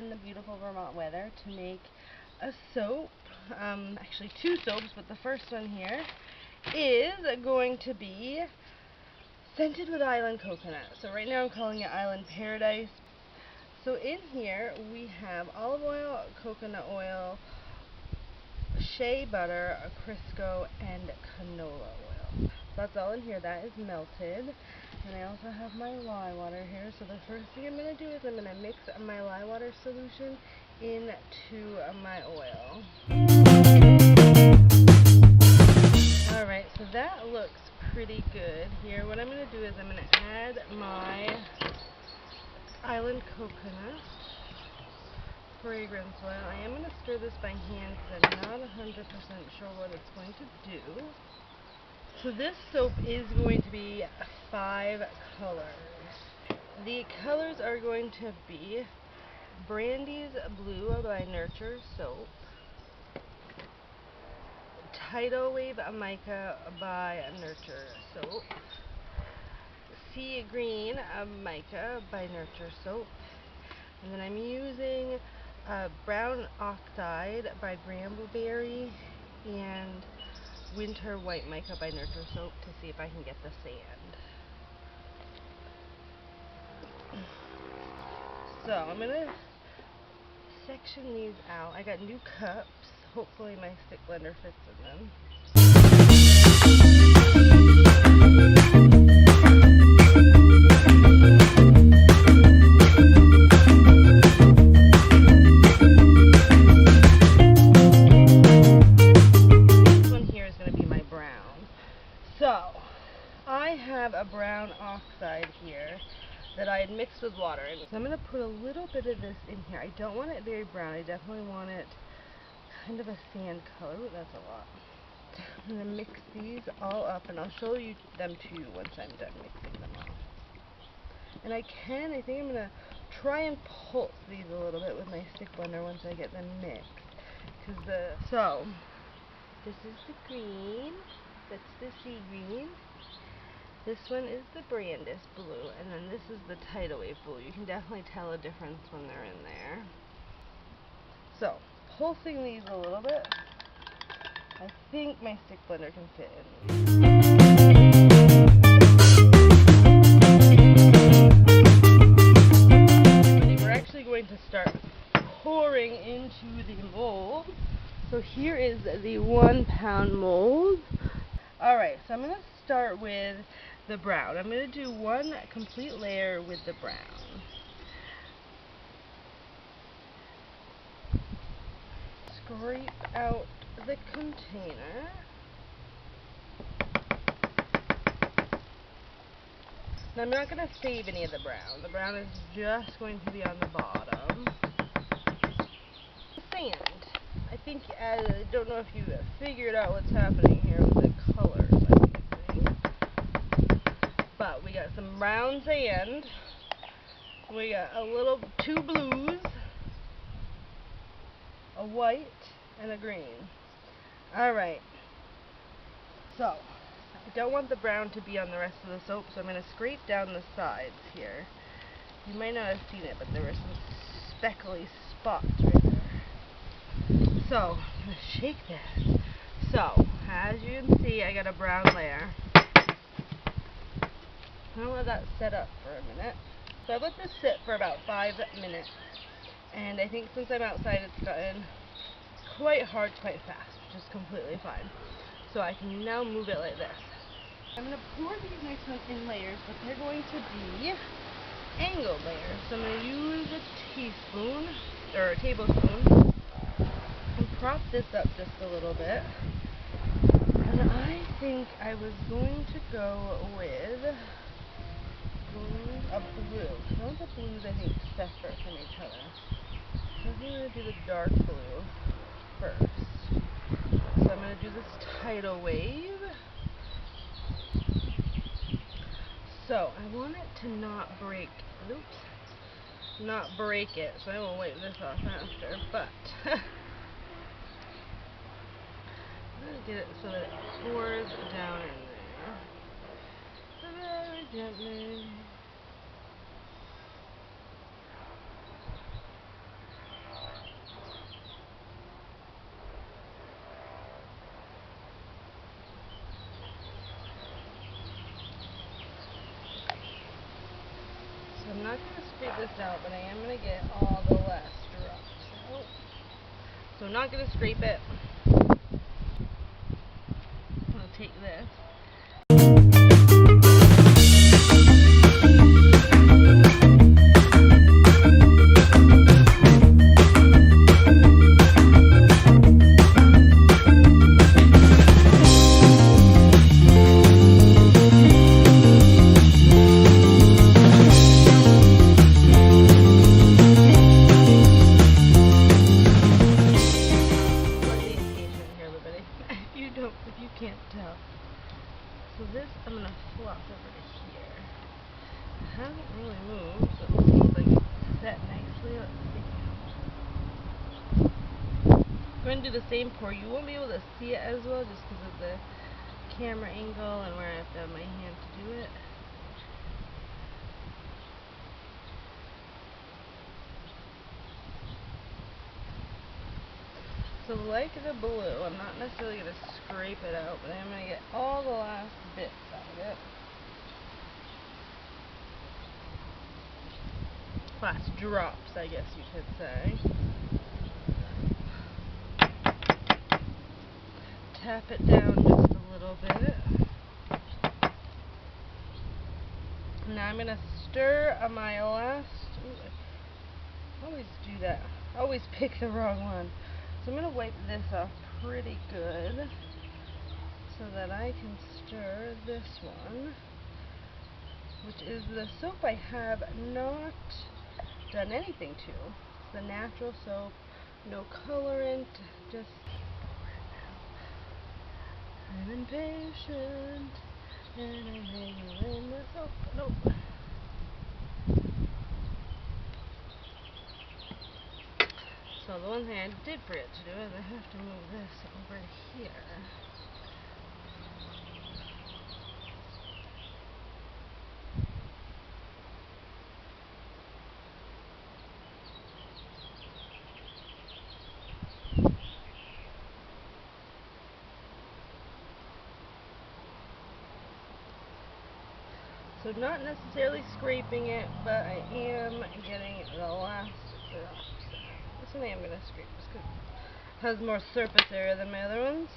in the beautiful Vermont weather to make a soap. Actually 2 soaps, but the first one here is going to be scented with island coconut. So right now I'm calling it Island Paradise. So in here we have olive oil, coconut oil, shea butter, Crisco, and canola oil. So that's all in here. That is melted. And I also have my lye water here. So the first thing I'm going to do is I'm going to mix my lye water solution into my oil. Alright, so that looks pretty good here. What I'm going to do is I'm going to add my island coconut fragrance oil. I am going to stir this by hand because I'm not 100% sure what it's going to do. So this soap is going to be 5 colors. The colors are going to be Brandy's Blue by Nurture Soap, Tidal Wave Mica by Nurture Soap, Sea Green Mica by Nurture Soap, and then I'm using Brown Oxide by Brambleberry and Winter White Mica by Nurture Soap to see if I can get the sand. So I'm going to section these out. I got new cups. Hopefully my stick blender fits in them. So, I have a brown oxide here that I had mixed with water. So I'm going to put a little bit of this in here. I don't want it very brown. I definitely want it kind of a sand color. Ooh, that's a lot. I'm going to mix these all up, and I'll show you them to you once I'm done mixing them all. And I think I'm going to try and pulse these a little bit with my stick blender once I get them mixed. So, this is the green. That's the sea green. This one is the Brandy's Blue, and then this is the Tidal Wave Blue. You can definitely tell a difference when they're in there. So, pulsing these a little bit, I think my stick blender can fit in these. We're actually going to start pouring into the mold. So here is the 1 pound mold. Alright, so I'm going to start with the brown. I'm going to do 1 complete layer with the brown. Scrape out the container. Now I'm not going to save any of the brown. The brown is just going to be on the bottom. Sand. I think, I don't know if you figured out what's happening here with the colors I'm using. But we got some brown sand. We got 2 blues, a white, and a green. Alright. So, I don't want the brown to be on the rest of the soap, so I'm going to scrape down the sides here. You might not have seen it, but there were some speckly spots right there. So, I'm going to shake this. So, as you can see, I got a brown layer. I'm going to let that set up for a minute. So I've let this sit for about 5 minutes. And I think since I'm outside, it's gotten quite hard, quite fast, which is completely fine. So I can now move it like this. I'm going to pour these next ones in layers, but they're going to be angled layers. So I'm going to use a teaspoon, or a tablespoon, and prop this up just a little bit. And I think I was going to go with a blue. Some of the blues I think separate from each other. So I'm going to do the dark blue first. So I'm going to do this Tidal Wave. So I want it to not break. Oops. Not break it. So I will wipe this off after. But I'm going to get it so that it pours down in there. Very gently. this out, but I am going to get all the last drops out. So I'm not going to scrape it. I'm going to take this. If you can't tell. So this I'm going to flop over to here. It hasn't really moved, so it seems like it's set nicely. Let's see. I'm going to do the same pour. You won't be able to see it as well just because of the camera angle and where I have to have my hand to do it. So like the blue, I'm not necessarily going to scrape it out, but I'm going to get all the last bits out of it. Last drops, I guess you could say. Tap it down just a little bit. Now I'm going to stir my last... Ooh, I always do that. I always pick the wrong one. So I'm going to wipe this off pretty good so that I can stir this one, which is the soap I have not done anything to. It's the natural soap, no colorant, just I'm impatient and I'm hanging the soap. Nope. So the one thing I did forget to do is I have to move this over here. So not necessarily scraping it, but I am getting the last drops. This one I am going to scrape just because it has more surface area than my other ones.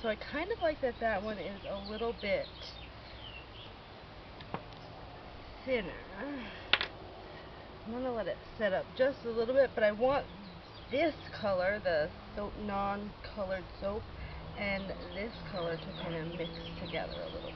So I kind of like that one is a little bit thinner. I'm going to let it set up just a little bit, but I want this color, the soap, non-colored soap, and this color to kind of mix together a little bit.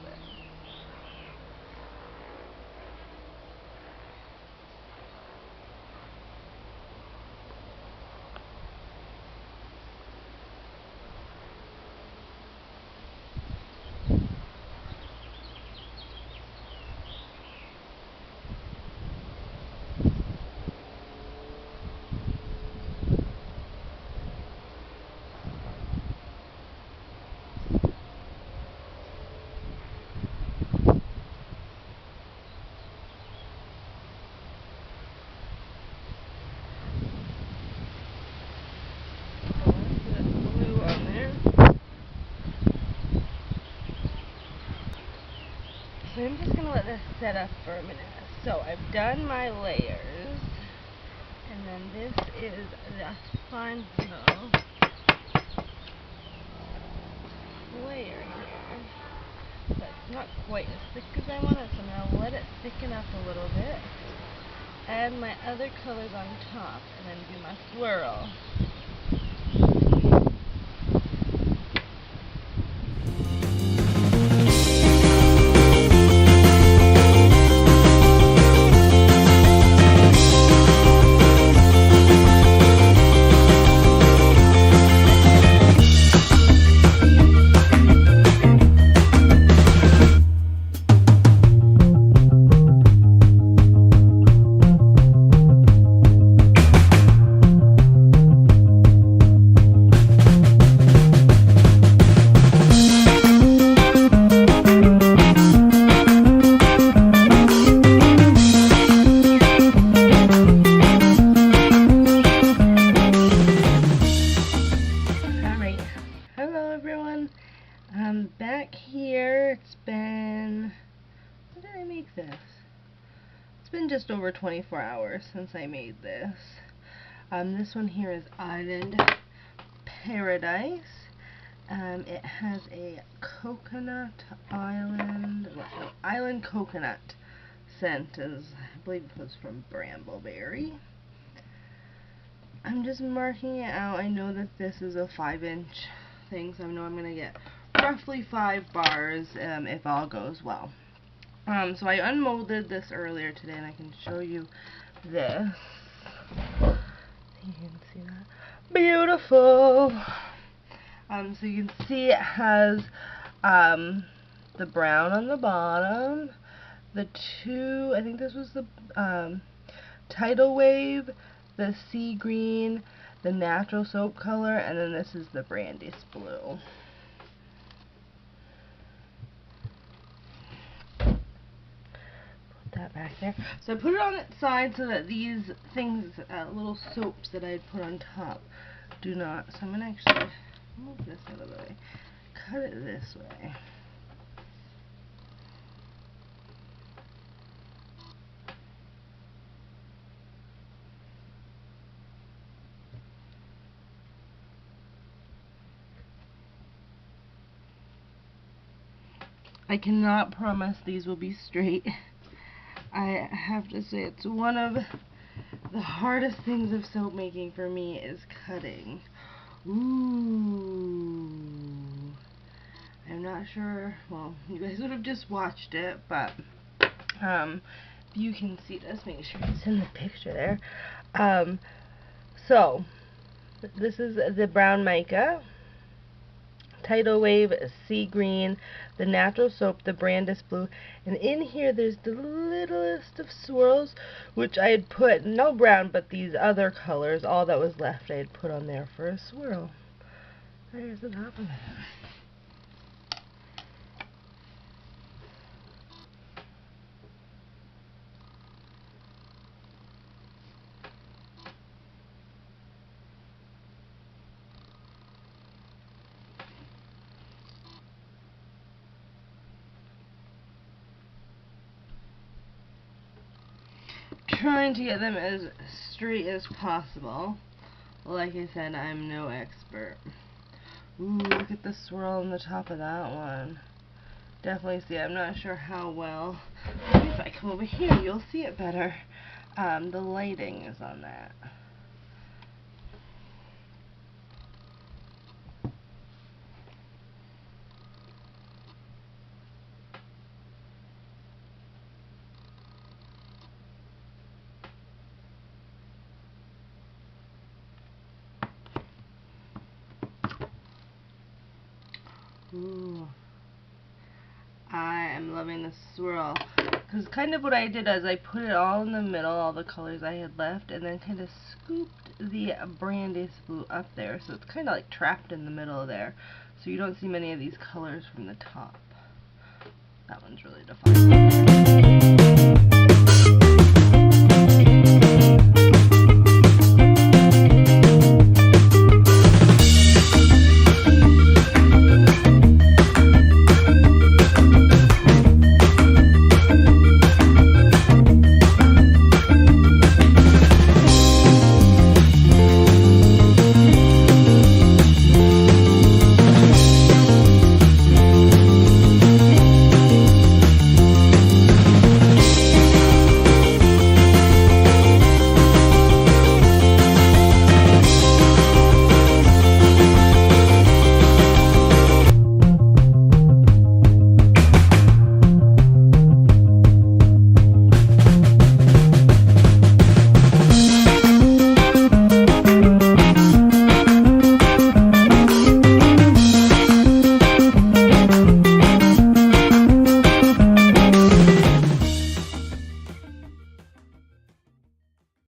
So I'm just going to let this set up for a minute. So I've done my layers, and then this is the final layer here. But it's not quite as thick as I want it, so I'm going to let it thicken up a little bit. Add my other colors on top, and then do my swirl. been just over 24 hours since I made this. This one here is Island Paradise. It has a coconut island, island coconut scent, as I believe it was from Brambleberry. I'm just marking it out. I know that this is a 5-inch thing, so I know I'm going to get roughly 5 bars if all goes well. So I unmolded this earlier today, and I can show you this. You can see that. Beautiful! So you can see it has the brown on the bottom, the two, I think this was the Tidal Wave, the sea green, the natural soap color, and then this is the Brandy's blue. Put that back there. So I put it on its side so that these things, little soaps that I had put on top, do not. So I'm going to actually move this out of the way. Cut it this way. I cannot promise these will be straight. I have to say it's one of the hardest things of soap making for me is cutting. Ooh. I'm not sure, well, you guys would have just watched it, but you can see this. Make sure it's in the picture there. So, this is the brown mica, Tidal Wave, sea green, the natural soap, the Brandy's blue, and in here there's the littlest of swirls, which I had put, no brown, but these other colors, all that was left I had put on there for a swirl. There's the top of it. Trying to get them as straight as possible. Like I said, I'm no expert. Ooh, look at the swirl on the top of that one. Definitely see it. I'm not sure how well. Maybe if I come over here, you'll see it better. The lighting is on that. Ooh. I am loving this swirl. Because kind of what I did is I put it all in the middle, all the colors I had left, and then kind of scooped the Brandy's blue up there. So it's kind of like trapped in the middle there. So you don't see many of these colors from the top. That one's really defined.